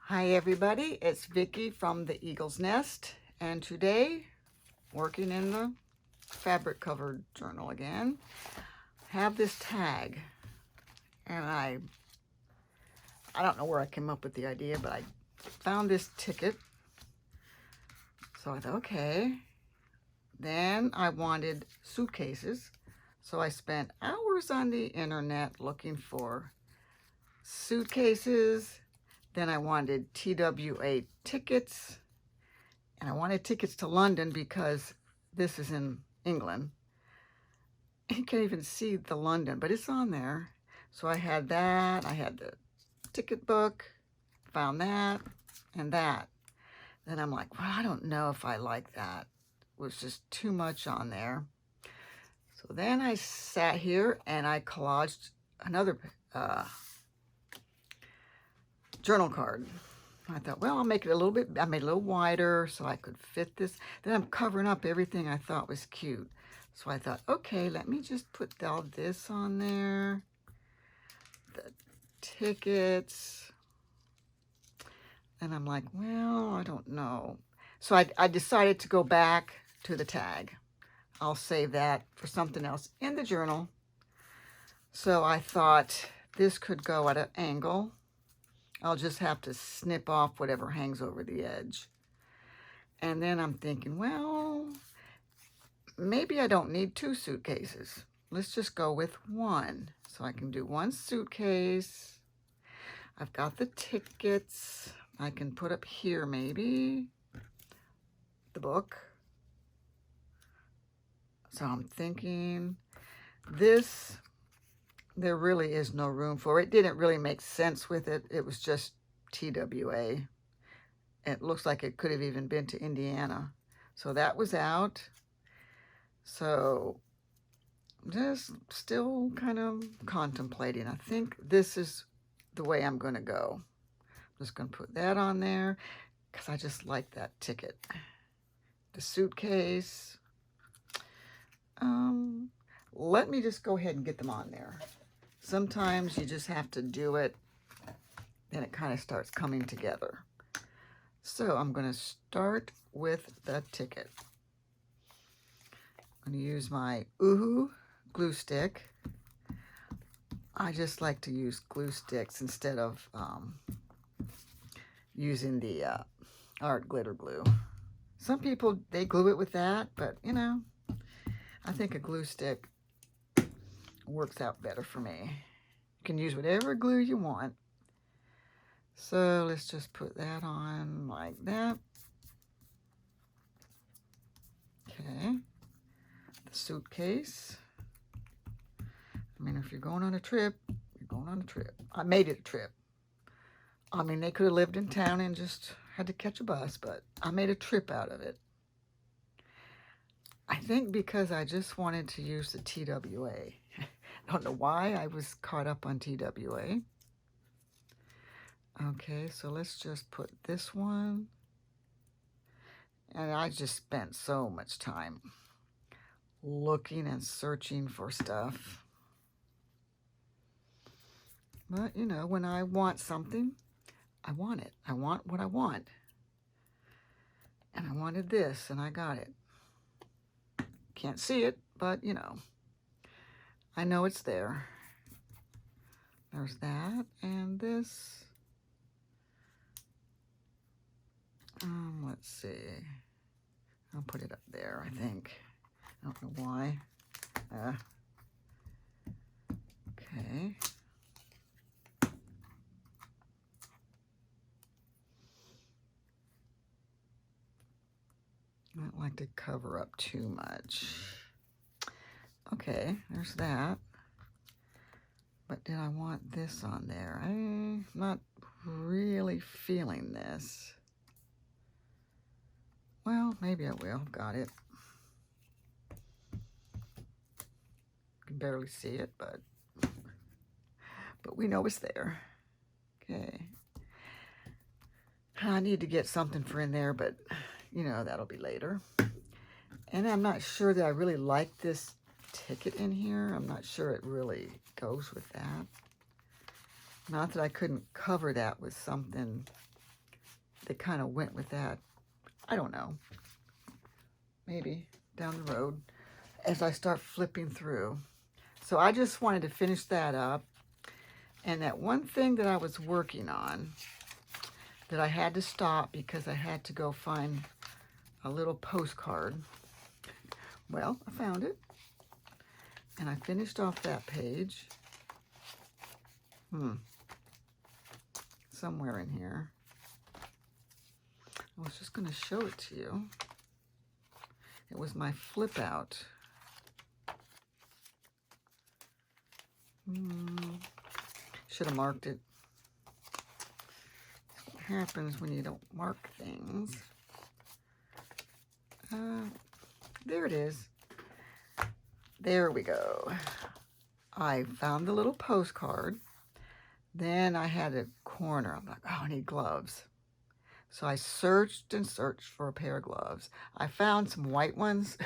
Hi everybody, it's Vicki from the Eagle's Nest, and today, working in the fabric covered journal again, have this tag, and I don't know where I came up with the idea, but I found this ticket, so I thought, okay. Then I wanted suitcases, so I spent hours on the internet looking for suitcases. Then I wanted TWA tickets, and I wanted tickets to London because this is in England. You can't even see the London, but it's on there. So I had that, I had the ticket book, found that, and that. Then I'm like, well, I don't know if I like that. It was just too much on there. So then I sat here and I collaged another journal card. I thought, well, I'll make it a little bit, I made it a little wider so I could fit this. Then I'm covering up everything I thought was cute. So I thought, okay, let me just put all this on there. The tickets. And I'm like, well, I don't know. So I decided to go back to the tag. I'll save that for something else in the journal. So I thought this could go at an angle. I'll just have to snip off whatever hangs over the edge. And then I'm thinking, well, maybe I don't need two suitcases. Let's just go with one. So I can do one suitcase. I've got the tickets. I can put up here maybe the book. So I'm thinking this, there really is no room for it. It didn't really make sense with it. It was just TWA. It looks like it could have even been to Indiana. So that was out. So just still kind of contemplating. I think this is the way I'm going to go. I'm just going to put that on there because I just like that ticket. The suitcase. Let me just go ahead and get them on there. Sometimes you just have to do it, then it kind of starts coming together. So I'm going to start with the ticket. I'm going to use my Oohoo glue stick. I just like to use glue sticks instead of using the art glitter glue. Some people, they glue it with that, but you know, I think a glue stick works out better for me. You can use whatever glue you want. So let's just put that on like that. Okay. The suitcase. I mean, if you're going on a trip, you're going on a trip. I made it a trip. I mean, they could have lived in town and just had to catch a bus, but I made a trip out of it. I think because I just wanted to use the TWA. I don't know why I was caught up on TWA. Okay, so let's just put this one. And I just spent so much time looking and searching for stuff. But, you know, when I want something, I want it. I want what I want. And I wanted this, and I got it. Can't see it, but, you know, I know it's there. There's that, and this. Let's see. I'll put it up there, I think. I don't know why. Okay. I don't like to cover up too much. Okay, there's that. But did I want this on there? I'm not really feeling this. Well, maybe I will. Got it. Can barely see it, but we know it's there. Okay. I need to get something for in there, but you know, that'll be later. And I'm not sure that I really like this ticket in here. I'm not sure it really goes with that. Not that I couldn't cover that with something that kind of went with that. I don't know. Maybe down the road as I start flipping through. So I just wanted to finish that up. And that one thing that I was working on that I had to stop because I had to go find a little postcard. Well, I found it. And I finished off that page. Somewhere in here. I was just going to show it to you. It was my flip out. Should have marked it. What happens when you don't mark things? There it is. There we go. I found the little postcard. Then I had a corner. I'm like, oh, I need gloves. So I searched and searched for a pair of gloves. I found some white ones.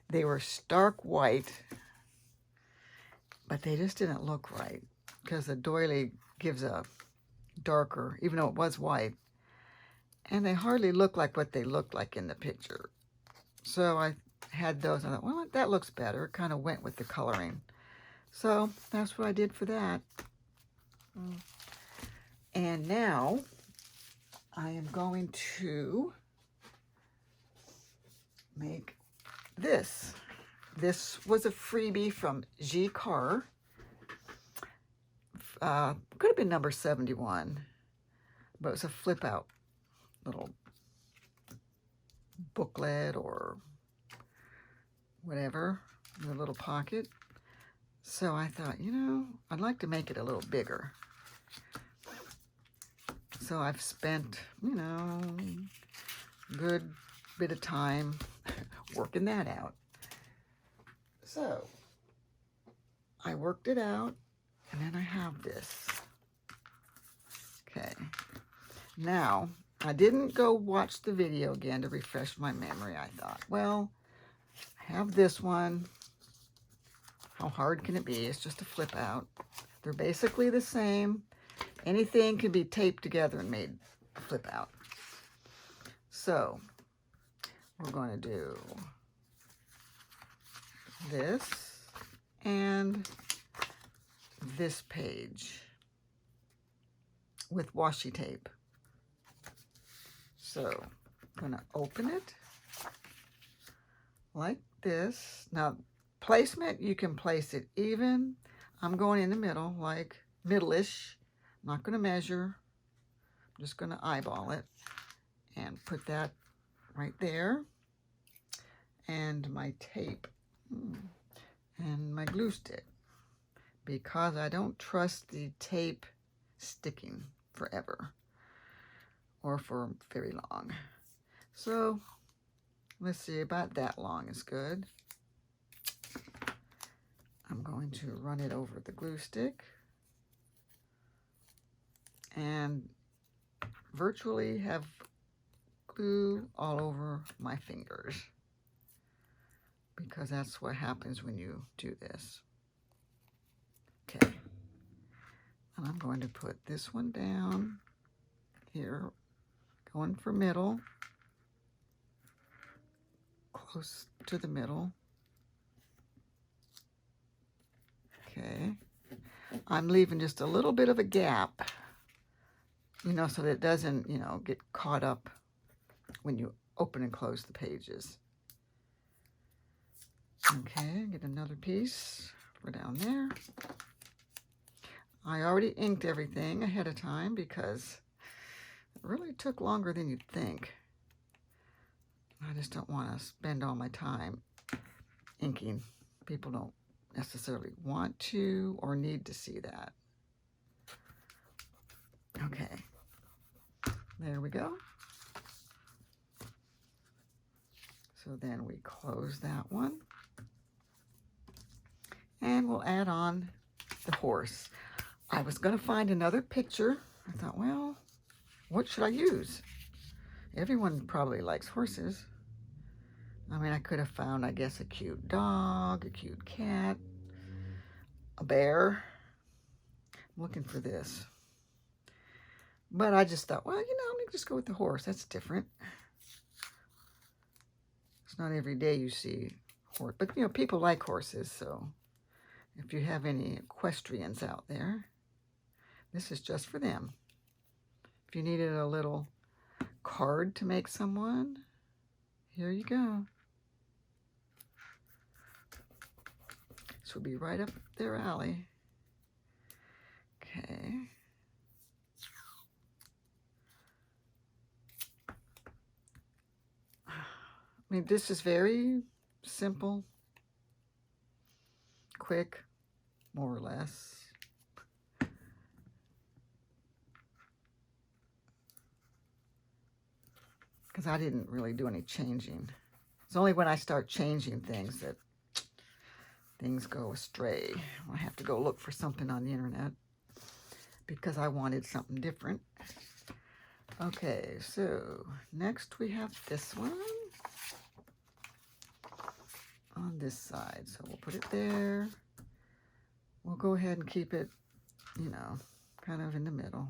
They were stark white, but they just didn't look right because the doily gives a darker, even though it was white. And they hardly look like what they looked like in the picture. So I had those and I thought, well, that looks better. It kind of went with the coloring. So that's what I did for that. And now I am going to make this. This was a freebie from Gi Kerr. Could have been number 71, but it was a flip out little booklet or whatever in a little pocket. So I thought, you know, I'd like to make it a little bigger. So I've spent, you know, a good bit of time working that out. So I worked it out, and then I have this. Okay. Now, I didn't go watch the video again to refresh my memory. I thought, well, I have this one. How hard can it be? It's just a flip out. They're basically the same. Anything can be taped together and made a flip out. So we're going to do this and this page with washi tape. So I'm going to open it like this. Now, placement, you can place it even. I'm going in the middle, like middle-ish. I'm not going to measure. I'm just going to eyeball it and put that right there. And my tape and my glue stick, because I don't trust the tape sticking forever or for very long. So let's see, about that long is good. I'm going to run it over the glue stick and virtually have glue all over my fingers, because that's what happens when you do this. Okay, and I'm going to put this one down here, going for middle, close to the middle. Okay, I'm leaving just a little bit of a gap, you know, so that it doesn't, you know, get caught up when you open and close the pages. Okay, get another piece for down there. I already inked everything ahead of time because it really took longer than you'd think. I just don't want to spend all my time inking. People don't necessarily want to or need to see that. Okay, there we go. So then we close that one. And we'll add on the horse. I was going to find another picture. I thought, well, what should I use? Everyone probably likes horses. I mean, I could have found, I guess, a cute dog, a cute cat, a bear. I'm looking for this. But I just thought, well, let me just go with the horse. That's different. It's not every day you see horse, but people like horses. So if you have any equestrians out there, this is just for them. If you needed a little card to make someone, here you go. This will be right up their alley. Okay. I mean, this is very simple, quick, more or less. Because I didn't really do any changing. It's only when I start changing things that things go astray. I have to go look for something on the internet because I wanted something different. Okay, so next we have this one on this side. So we'll put it there. We'll go ahead and keep it, kind of in the middle.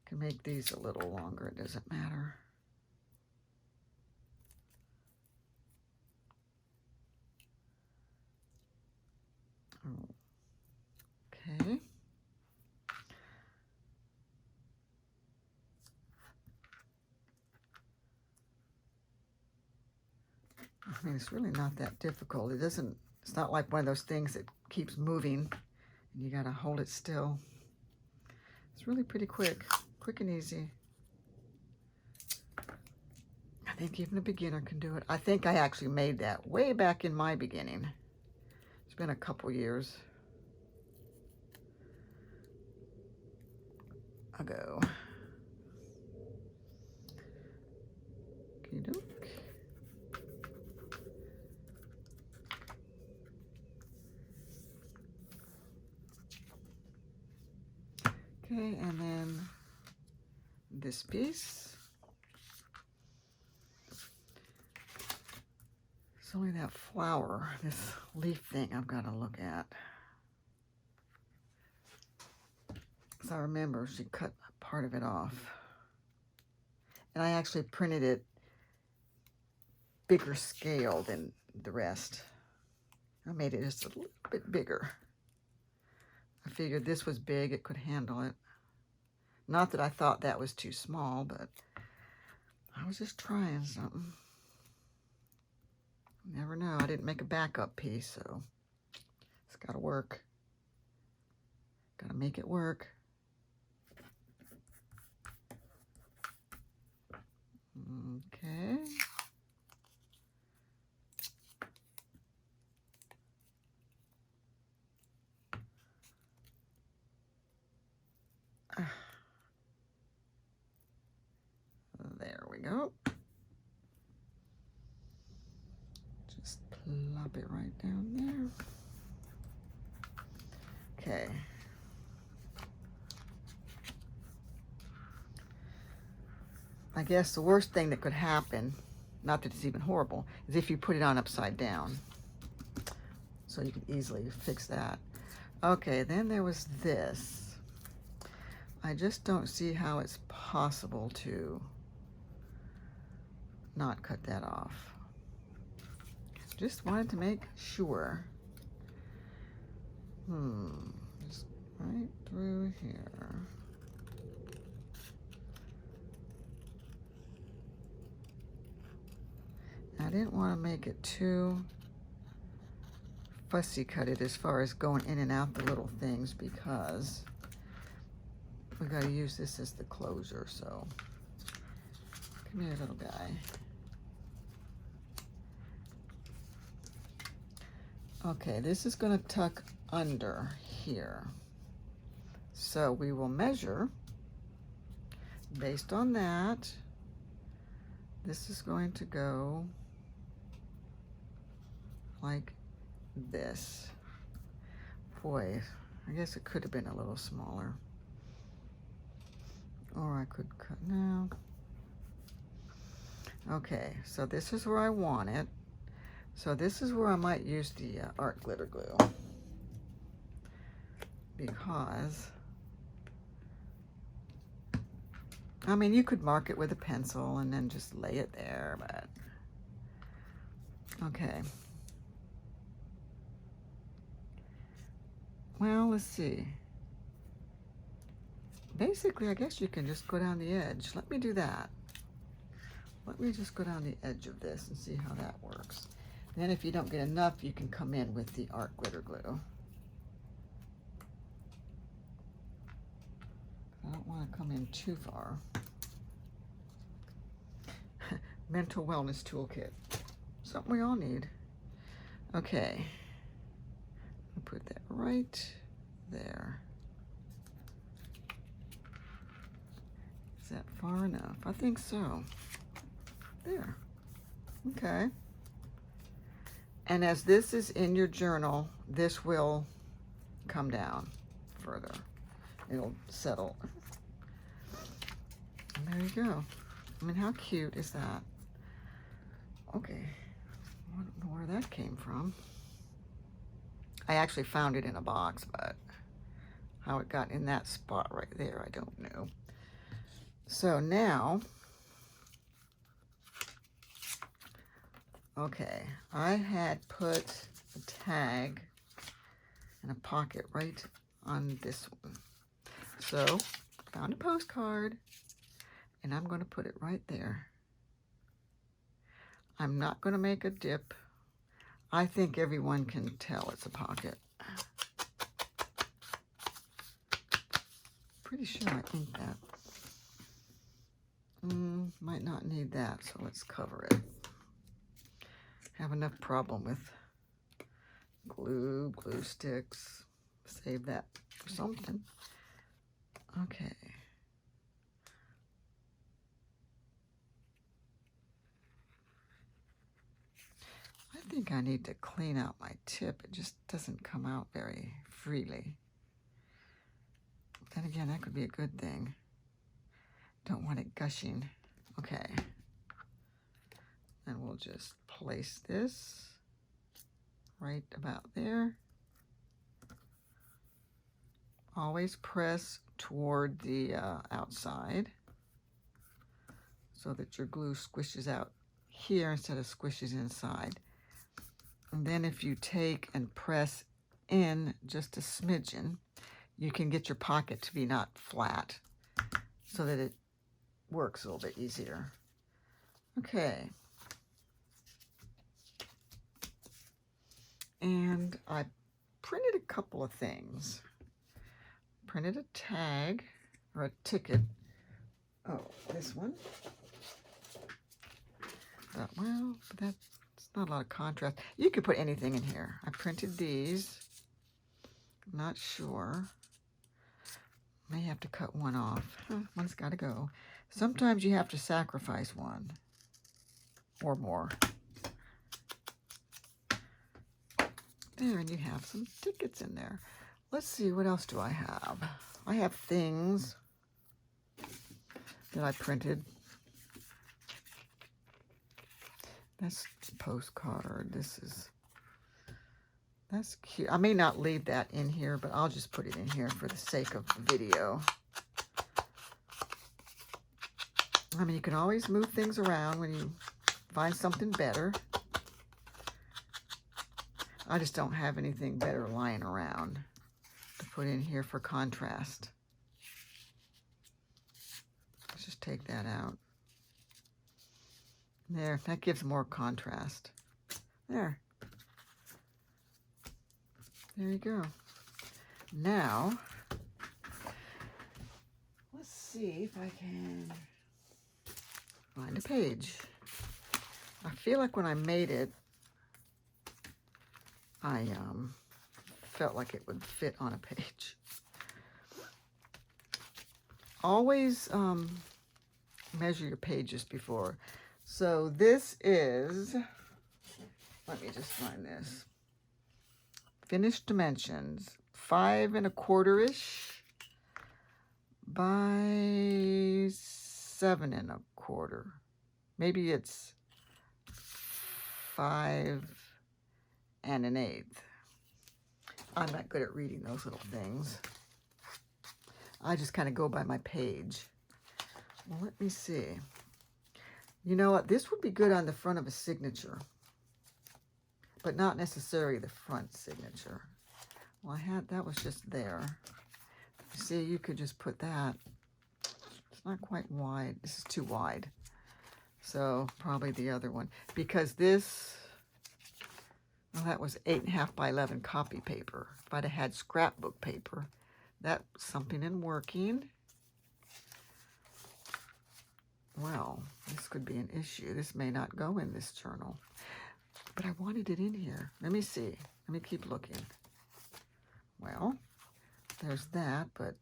Can make these a little longer, it doesn't matter. Okay. I mean, it's really not that difficult. It's not like one of those things that keeps moving and you gotta hold it still. It's really pretty quick and easy. I think even a beginner can do it. I think I actually made that way back in my beginning. It's been a couple years ago. Okey-doke. Okay, and then this piece. It's only that flower, this leaf thing I've got to look at. Because I remember she cut part of it off. And I actually printed it bigger scale than the rest. I made it just a little bit bigger. I figured this was big, it could handle it. Not that I thought that was too small, but I was just trying something. You never know. I didn't make a backup piece, so it's got to work. Got to make it work. Okay. There we go. Just plop it right down there. Okay. I guess the worst thing that could happen, not that it's even horrible, is if you put it on upside down. So you can easily fix that. Okay, then there was this. I just don't see how it's possible to not cut that off. Just wanted to make sure. Just right through here. I didn't want to make it too fussy cut it as far as going in and out the little things because we got to use this as the closure. So come here, little guy. Okay, this is going to tuck under here. So we will measure based on that. This is going to go like this. Boy, I guess it could have been a little smaller. Or I could cut now. Okay, so this is where I want it. So this is where I might use the art glitter glue. because, I mean, you could mark it with a pencil and then just lay it there, but okay. Well, let's see. Basically, I guess you can just go down the edge. Let me do that. Let me just go down the edge of this and see how that works. Then if you don't get enough, you can come in with the art glitter glue. I don't want to come in too far. Mental wellness toolkit. Something we all need. Okay. I'll put that right there. Is that far enough? I think so. There. Okay. And as this is in your journal, this will come down further. It'll settle. And there you go. I mean, how cute is that? Okay. I don't know where that came from. I actually found it in a box, but how it got in that spot right there, I don't know. So now, okay, I had put a tag and a pocket right on this one. So, found a postcard, and I'm going to put it right there. I'm not going to make a dip. I think everyone can tell it's a pocket. Pretty sure I think that. Might not need that, so let's cover it. Have enough problem with glue sticks. Save that for something. Okay. I think I need to clean out my tip. It just doesn't come out very freely. Then again, that could be a good thing. Don't want it gushing. Okay. And we'll just place this right about there. Always press toward the outside so that your glue squishes out here instead of squishes inside. And then if you take and press in just a smidgen, you can get your pocket to be not flat so that it works a little bit easier. Okay. And I printed a couple of things. Printed a tag or a ticket. Oh, this one. Well, that's not a lot of contrast. You could put anything in here. I printed these. Not sure. May have to cut one off. One's got to go. Sometimes you have to sacrifice one or more. There, and you have some tickets in there. Let's see, what else do I have? I have things that I printed. That's a postcard. That's cute. I may not leave that in here, but I'll just put it in here for the sake of the video. I mean, you can always move things around when you find something better. I just don't have anything better lying around to put in here for contrast. Let's just take that out. There, that gives more contrast. There. There you go. Now, let's see if I can find a page. I feel like when I made it, I felt like it would fit on a page. Always measure your pages before. So this is, let me just find this. Finished dimensions, 5 1/4-ish by 7 1/4. Maybe it's 5 1/8. I'm not good at reading those little things. I just kind of go by my page. Well, let me see. You know what? This would be good on the front of a signature, but not necessarily the front signature. Well, that was just there. You see, you could just put that. It's not quite wide. This is too wide. So probably the other one. Because this, well, that was 8.5 by 11 copy paper. If I'd have had scrapbook paper, that's something in working. Well, this could be an issue. This may not go in this journal. But I wanted it in here. Let me see. Let me keep looking. Well, there's that, but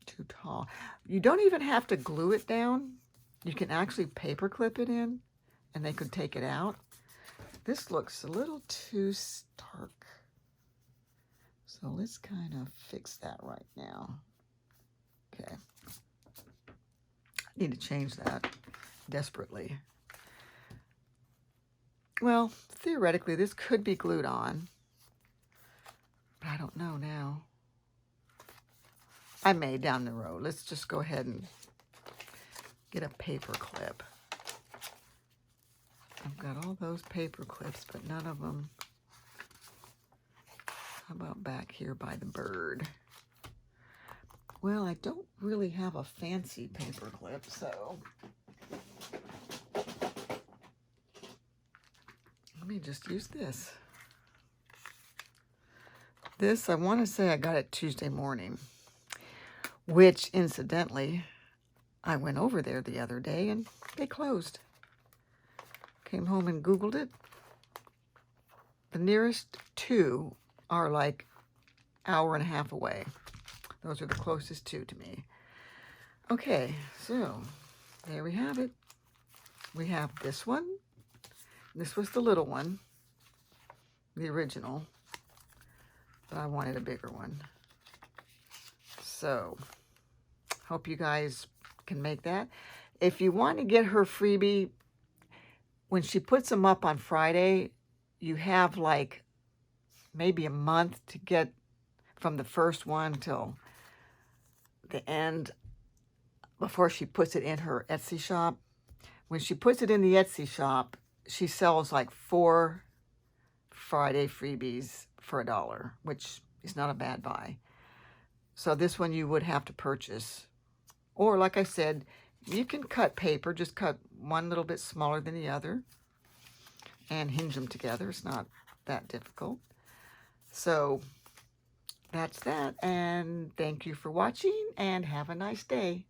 too tall. You don't even have to glue it down. You can actually paper clip it in, and they could take it out. This looks a little too stark. So let's kind of fix that right now. Okay. I need to change that desperately. Well, theoretically, this could be glued on, but I don't know now. I may down the road. Let's just go ahead and get a paper clip. I've got all those paper clips, but none of them. How about back here by the bird? Well, I don't really have a fancy paper clip, so let me just use this. This, I want to say I got it Tuesday morning, which incidentally, I went over there the other day and they closed. Came home and Googled it. The nearest two are like hour and a half away. Those are the closest two to me. Okay, so there we have it. We have this one. This was the little one, the original, but I wanted a bigger one. So, hope you guys can make that. If you want to get her freebie, when she puts them up on Friday, you have like maybe a month to get from the first one till the end before she puts it in her Etsy shop. When she puts it in the Etsy shop, she sells like 4 Friday freebies for $1, which is not a bad buy. So this one you would have to purchase. Or like I said, you can cut paper, just cut one little bit smaller than the other and hinge them together. It's not that difficult. So that's that, and thank you for watching, and have a nice day.